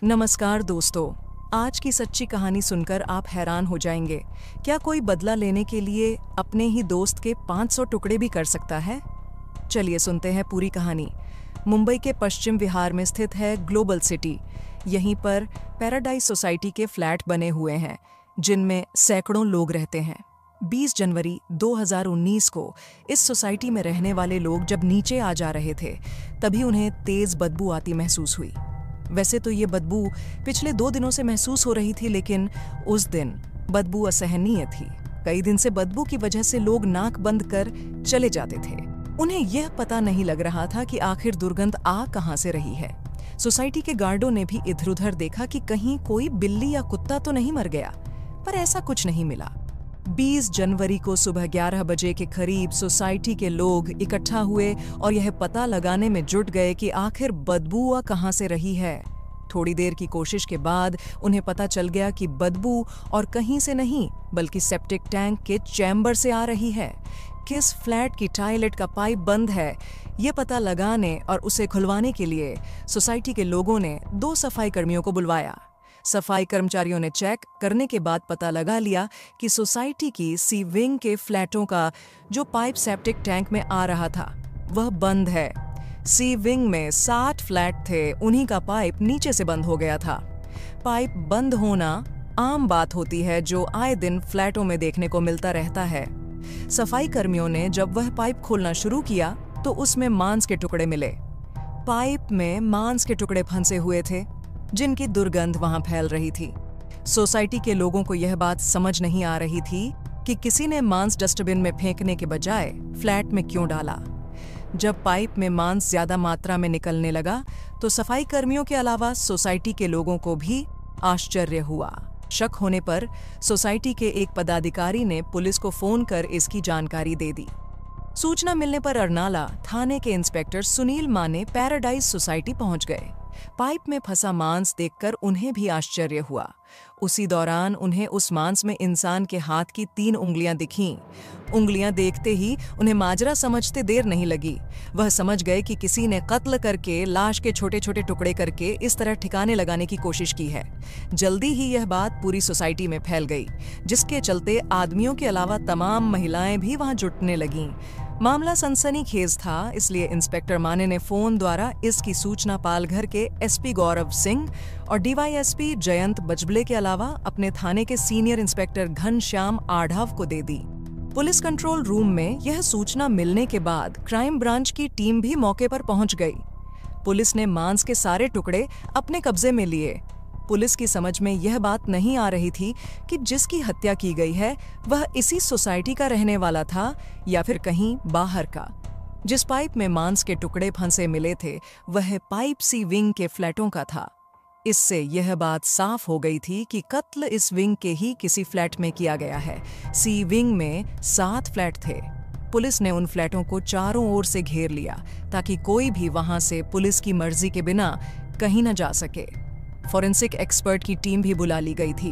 नमस्कार दोस्तों, आज की सच्ची कहानी सुनकर आप हैरान हो जाएंगे। क्या कोई बदला लेने के लिए अपने ही दोस्त के 500 टुकड़े भी कर सकता है? चलिए सुनते हैं पूरी कहानी। मुंबई के पश्चिम विहार में स्थित है ग्लोबल सिटी। यहीं पर पैराडाइज सोसाइटी के फ्लैट बने हुए हैं, जिनमें सैकड़ों लोग रहते हैं। 20 जनवरी 2019 को इस सोसाइटी में रहने वाले लोग जब नीचे आ जा रहे थे, तभी उन्हें तेज बदबू आती महसूस हुई। वैसे तो ये बदबू पिछले 2 दिनों से महसूस हो रही थी, लेकिन उस दिन बदबू असहनीय थी। कई दिन से बदबू की वजह से लोग नाक बंद कर चले जाते थे। उन्हें यह पता नहीं लग रहा था कि आखिर दुर्गंध आ कहां से रही है। सोसाइटी के गार्डों ने भी इधर-उधर देखा कि कहीं कोई बिल्ली या कुत्ता तो नहीं मर गया, पर ऐसा कुछ नहीं मिला। 20 जनवरी को सुबह 11 बजे के करीब सोसाइटी के लोग इकट्ठा हुए और यह पता लगाने में जुट गए कि आखिर बदबू कहां से रही है। थोड़ी देर की कोशिश के बाद उन्हें पता चल गया कि बदबू और कहीं से नहीं, बल्कि सेप्टिक टैंक के चैम्बर से आ रही है। किस फ्लैट की टॉयलेट का पाइप बंद है, ये पता लगाने और उसे खुलवाने के लिए सोसाइटी के लोगों ने 2 सफाई कर्मियों को बुलवाया। सफाई कर्मचारियों ने चेक करने के बाद पता लगा लिया कि सोसाइटी की सी विंग के फ्लैटों का जो पाइप सेप्टिक टैंक में आ रहा था वह बंद है। सी विंग में 60 फ्लैट थे, उन्हीं का पाइप नीचे से बंद हो गया था। पाइप बंद होना आम बात होती है, जो आए दिन फ्लैटों में देखने को मिलता रहता है। सफाई कर्मियों ने जब वह पाइप खोलना शुरू किया तो उसमें मांस के टुकड़े मिले। पाइप में मांस के टुकड़े फंसे हुए थे, जिनकी दुर्गंध वहां फैल रही थी। सोसाइटी के लोगों को यह बात समझ नहीं आ रही थी कि किसी ने मांस डस्टबिन में फेंकने के बजाय फ्लैट में क्यों डाला। जब पाइप में मांस ज्यादा मात्रा में निकलने लगा तो सफाई कर्मियों के अलावा सोसाइटी के लोगों को भी आश्चर्य हुआ। शक होने पर सोसाइटी के एक पदाधिकारी ने पुलिस को फोन कर इसकी जानकारी दे दी। सूचना मिलने पर अरनाला थाने के इंस्पेक्टर सुनील माने पैराडाइज सोसाइटी पहुंच गए। पाइप में फंसा मांस देखकर उन्हें भी आश्चर्य हुआ। उसी दौरान उन्हें उस मांस में इंसान के हाथ की 3 उंगलियां दिखीं। उंगलियां देखते ही उन्हें माजरा समझते देर नहीं लगी। वह समझ गए कि किसी ने कत्ल करके लाश के छोटे छोटे टुकड़े करके इस तरह ठिकाने लगाने की कोशिश की है। जल्दी ही यह बात पूरी सोसाइटी में फैल गई, जिसके चलते आदमियों के अलावा तमाम महिलाएं भी वहां जुटने लगीं। मामला सनसनीखेज था, इसलिए इंस्पेक्टर माने ने फोन द्वारा इसकी सूचना पालघर के एसपी गौरव सिंह और डीवाईएसपी जयंत बजबले के अलावा अपने थाने के सीनियर इंस्पेक्टर घनश्याम आढ़ाव को दे दी। पुलिस कंट्रोल रूम में यह सूचना मिलने के बाद क्राइम ब्रांच की टीम भी मौके पर पहुंच गई। पुलिस ने मांस के सारे टुकड़े अपने कब्जे में लिए। पुलिस की समझ में यह बात नहीं आ रही थी कि जिसकी हत्या की गई है वह इसी सोसाइटी का रहने वाला था या फिर कहीं बाहर का। जिस पाइप में मांस के टुकड़े फंसे मिले थे वह पाइप सी विंग के फ्लैटों का था। इससे यह बात साफ हो गई थी कि कत्ल इस विंग के ही किसी फ्लैट में किया गया है। सी विंग में 7 फ्लैट थे। पुलिस ने उन फ्लैटों को चारों ओर से घेर लिया ताकि कोई भी वहां से पुलिस की मर्जी के बिना कहीं न जा सके। फॉरेंसिक एक्सपर्ट की टीम भी बुला ली गई थी।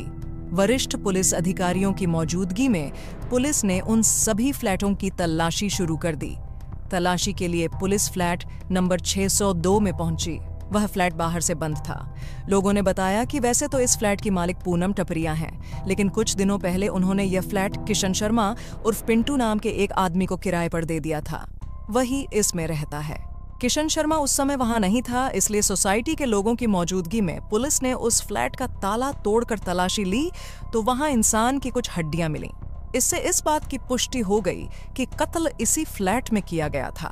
वरिष्ठ पुलिस अधिकारियों की मौजूदगी में पुलिस ने उन सभी फ्लैटों की तलाशी शुरू कर दी। तलाशी के लिए पुलिस फ्लैट नंबर 602 में पहुंची। वह फ्लैट बाहर से बंद था। लोगों ने बताया कि वैसे तो इस फ्लैट की मालिक पूनम टपरिया हैं, लेकिन कुछ दिनों पहले उन्होंने यह फ्लैट किशन शर्मा उर्फ पिंटू नाम के एक आदमी को किराए पर दे दिया था। वही इसमें रहता है। किशन शर्मा उस समय वहां नहीं था, इसलिए सोसाइटी के लोगों की मौजूदगी में पुलिस ने उस फ्लैट का ताला तोड़कर तलाशी ली तो वहां इंसान की कुछ हड्डियां मिलीं। इससे इस बात की पुष्टि हो गई कि कत्ल इसी फ्लैट में किया गया था।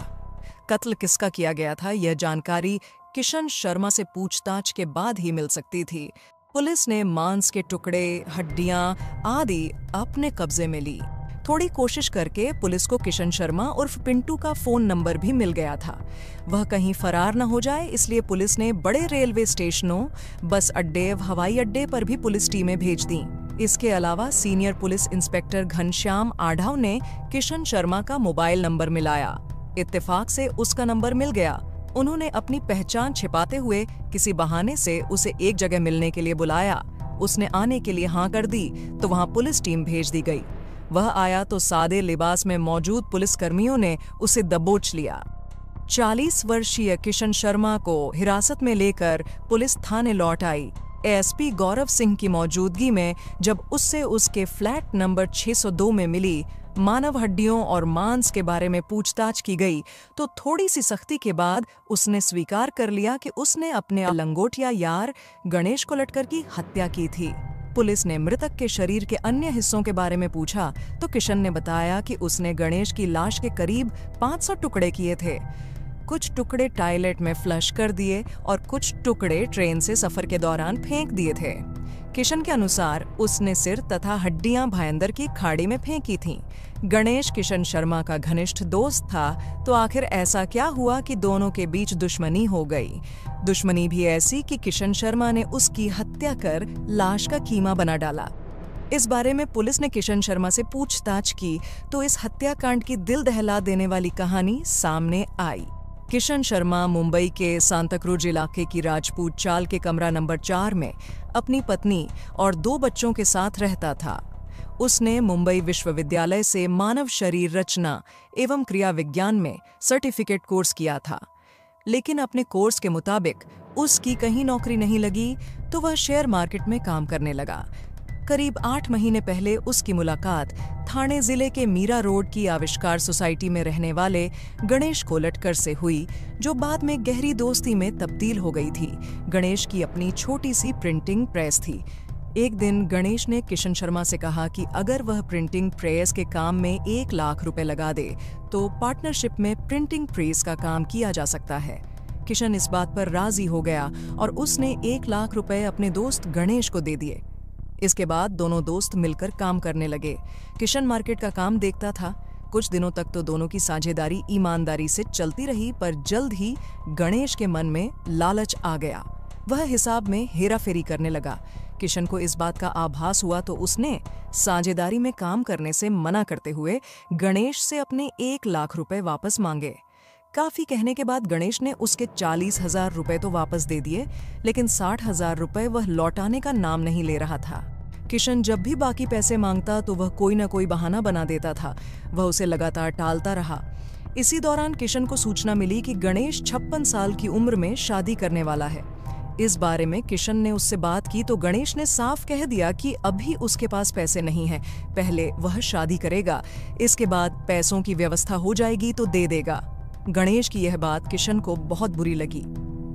कत्ल किसका किया गया था, यह जानकारी किशन शर्मा से पूछताछ के बाद ही मिल सकती थी। पुलिस ने मांस के टुकड़े, हड्डियां आदि अपने कब्जे में ली। थोड़ी कोशिश करके पुलिस को किशन शर्मा उर्फ पिंटू का फोन नंबर भी मिल गया था। वह कहीं फरार न हो जाए, इसलिए पुलिस ने बड़े रेलवे स्टेशनों, बस अड्डे, हवाई अड्डे पर भी पुलिस टीमें भेज दी। इसके अलावा सीनियर पुलिस इंस्पेक्टर घनश्याम आढ़ाव ने किशन शर्मा का मोबाइल नंबर मिलाया। इत्तेफाक से उसका नंबर मिल गया। उन्होंने अपनी पहचान छिपाते हुए किसी बहाने से उसे एक जगह मिलने के लिए बुलाया। उसने आने के लिए हाँ कर दी तो वहां पुलिस टीम भेज दी गई। वह आया तो सादे लिबास में मौजूद पुलिसकर्मियों ने उसे दबोच लिया। 40 वर्षीय किशन शर्मा को हिरासत में लेकर पुलिस थाने लौट आई। एएसपी गौरव सिंह की मौजूदगी में जब उससे उसके फ्लैट नंबर 602 में मिली मानव हड्डियों और मांस के बारे में पूछताछ की गई तो थोड़ी सी सख्ती के बाद उसने स्वीकार कर लिया कि उसने अपने लंगोटिया यार गणेश कोलटकर की हत्या की थी। पुलिस ने मृतक के शरीर के अन्य हिस्सों के बारे में पूछा तो किशन ने बताया कि उसने गणेश की लाश के करीब 500 टुकड़े किए थे। कुछ टुकड़े टॉयलेट में फ्लश कर दिए और कुछ टुकड़े ट्रेन से सफर के दौरान फेंक दिए थे। किशन के अनुसार उसने सिर तथा हड्डियां भायंदर की खाड़ी में फेंकी थीं। गणेश किशन शर्मा का घनिष्ठ दोस्त था, तो आखिर ऐसा क्या हुआ कि दोनों के बीच दुश्मनी हो गई? दुश्मनी भी ऐसी कि किशन शर्मा ने उसकी हत्या कर लाश का कीमा बना डाला। इस बारे में पुलिस ने किशन शर्मा से पूछताछ की तो इस हत्याकांड की दिल दहला देने वाली कहानी सामने आई। किशन शर्मा मुंबई के सांताक्रूज इलाके की राजपूत चाल के कमरा नंबर 4 में अपनी पत्नी और 2 बच्चों के साथ रहता था। उसने मुंबई विश्वविद्यालय से मानव शरीर रचना एवं क्रिया विज्ञान में सर्टिफिकेट कोर्स किया था, लेकिन अपने कोर्स के मुताबिक उसकी कहीं नौकरी नहीं लगी तो वह शेयर मार्केट में काम करने लगा। करीब 8 महीने पहले उसकी मुलाकात ठाणे जिले के मीरा रोड की आविष्कार सोसाइटी में रहने वाले गणेश कोलटकर से हुई, जो बाद में गहरी दोस्ती में तब्दील हो गई थी। गणेश की अपनी छोटी सी प्रिंटिंग प्रेस थी। एक दिन गणेश ने किशन शर्मा से कहा कि अगर वह प्रिंटिंग प्रेस के काम में 1 लाख रुपए लगा दे तो पार्टनरशिप में प्रिंटिंग प्रेस का काम किया जा सकता है। किशन इस बात पर राजी हो गया और उसने 1 लाख रुपए अपने दोस्त गणेश को दे दिए। इसके बाद दोनों दोस्त मिलकर काम करने लगे। किशन मार्केट का काम देखता था। कुछ दिनों तक तो दोनों की साझेदारी ईमानदारी से चलती रही, पर जल्द ही गणेश के मन में लालच आ गया। वह हिसाब में हेराफेरी करने लगा। किशन को इस बात का आभास हुआ तो उसने साझेदारी में काम करने से मना करते हुए गणेश से अपने 1 लाख रुपए वापस मांगे। काफी कहने के बाद गणेश ने उसके 40,000 रुपए तो वापस दे दिए, लेकिन 60,000 रुपए वह लौटाने का नाम नहीं ले रहा था। किशन जब भी बाकी पैसे मांगता तो वह कोई ना कोई बहाना बना देता था। वह उसे लगातार टालता रहा। इसी दौरान किशन को सूचना मिली कि गणेश 56 साल की उम्र में शादी करने वाला है। इस बारे में किशन ने उससे बात की तो गणेश ने साफ कह दिया कि अभी उसके पास पैसे नहीं हैं, पहले वह शादी करेगा, इसके बाद पैसों की व्यवस्था हो जाएगी तो दे देगा। गणेश की यह बात किशन को बहुत बुरी लगी।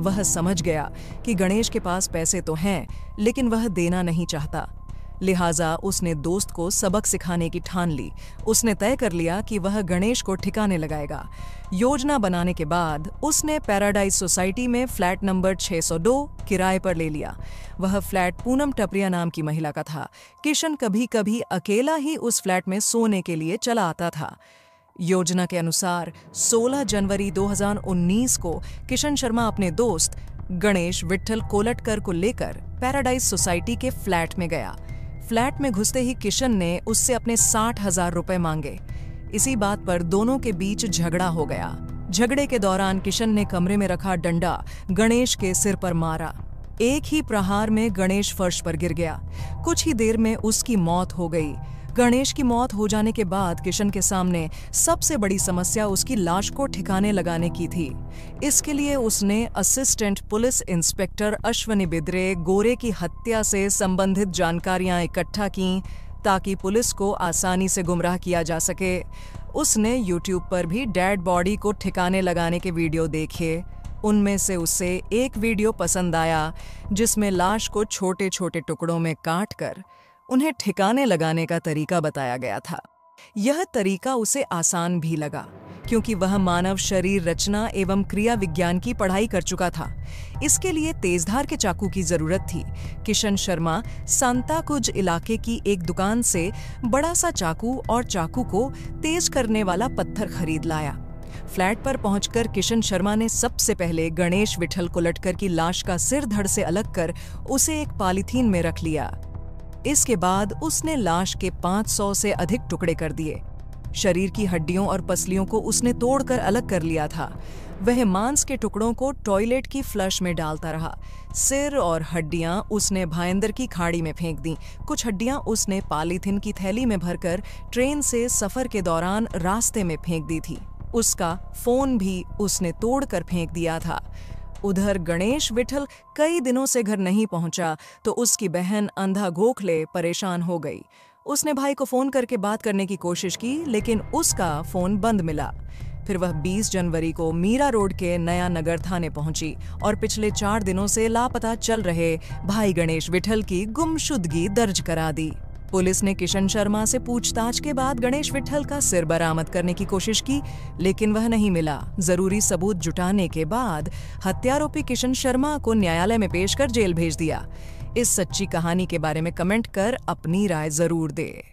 वह समझ गया कि गणेश के पास पैसे तो हैं, लेकिन वह देना नहीं चाहता। लिहाजा उसने दोस्त को सबक सिखाने की ठान ली। उसने तय कर लिया कि वह गणेश को ठिकाने लगाएगा। योजना बनाने के बाद उसने पैराडाइज सोसाइटी में फ्लैट नंबर 602 किराए पर ले लिया। वह फ्लैट पूनम टपरिया नाम की महिला का था। किशन कभी कभी अकेला ही उस फ्लैट में सोने के लिए चला आता था। योजना के अनुसार 16 जनवरी 2019 को किशन शर्मा अपने दोस्त गणेश विट्ठल कोलटकर को लेकर पैराडाइज सोसाइटी के फ्लैट में गया। फ्लैट में घुसते ही किशन ने उससे अपने 60,000 रुपए मांगे। इसी बात पर दोनों के बीच झगड़ा हो गया। झगड़े के दौरान किशन ने कमरे में रखा डंडा गणेश के सिर पर मारा। एक ही प्रहार में गणेश फर्श पर गिर गया। कुछ ही देर में उसकी मौत हो गई। गणेश की मौत हो जाने के बाद किशन के सामने सबसे बड़ी समस्या उसकी लाश को ठिकाने लगाने की थी। इसके लिए उसने assistant police inspector Ashwani Bidre गोरे की हत्या से संबंधित जानकारियां इकट्ठा की ताकि पुलिस को आसानी से गुमराह किया जा सके। उसने यूट्यूब पर भी डेड बॉडी को ठिकाने लगाने के वीडियो देखे। उनमें से उसे एक वीडियो पसंद आया जिसमें लाश को छोटे छोटे टुकड़ों में काटकर उन्हें ठिकाने लगाने का तरीका बताया गया था। यह तरीका उसे आसान भी लगा क्योंकि वह मानव शरीर रचना एवं क्रिया विज्ञान की पढ़ाई कर चुका था। इसके लिए तेजधार के चाकू की जरूरत थी। किशन शर्मा सांताक्रूज इलाके की एक दुकान से बड़ा सा चाकू और चाकू को तेज करने वाला पत्थर खरीद लाया। फ्लैट पर पहुंचकर किशन शर्मा ने सबसे पहले गणेश विट्ठल कोलटकर की लाश का सिर धड़ से अलग कर उसे एक पॉलीथीन में रख लिया। इसके बाद उसने लाश के 500 से अधिक टुकड़े कर दिए। शरीर की हड्डियों और पसलियों को उसने तोड़कर अलग कर लिया था। वह मांस के टुकड़ों को टॉयलेट की फ्लश में डालता रहा। सिर और हड्डियां उसने भायंदर की खाड़ी में फेंक दी। कुछ हड्डियां उसने पॉलीथीन की थैली में भरकर ट्रेन से सफर के दौरान रास्ते में फेंक दी थी। उसका फोन भी उसने तोड़कर फेंक दिया था। उधर गणेश विठल कई दिनों से घर नहीं पहुंचा तो उसकी बहन अंधा गोखले परेशान हो गई। उसने भाई को फोन करके बात करने की कोशिश की, लेकिन उसका फोन बंद मिला। फिर वह 20 जनवरी को मीरा रोड के नया नगर थाने पहुंची और पिछले 4 दिनों से लापता चल रहे भाई गणेश विठल की गुमशुदगी दर्ज करा दी। पुलिस ने किशन शर्मा से पूछताछ के बाद गणेश विठल का सिर बरामद करने की कोशिश की, लेकिन वह नहीं मिला। जरूरी सबूत जुटाने के बाद हत्यारोपी किशन शर्मा को न्यायालय में पेश कर जेल भेज दिया। इस सच्ची कहानी के बारे में कमेंट कर अपनी राय जरूर दे।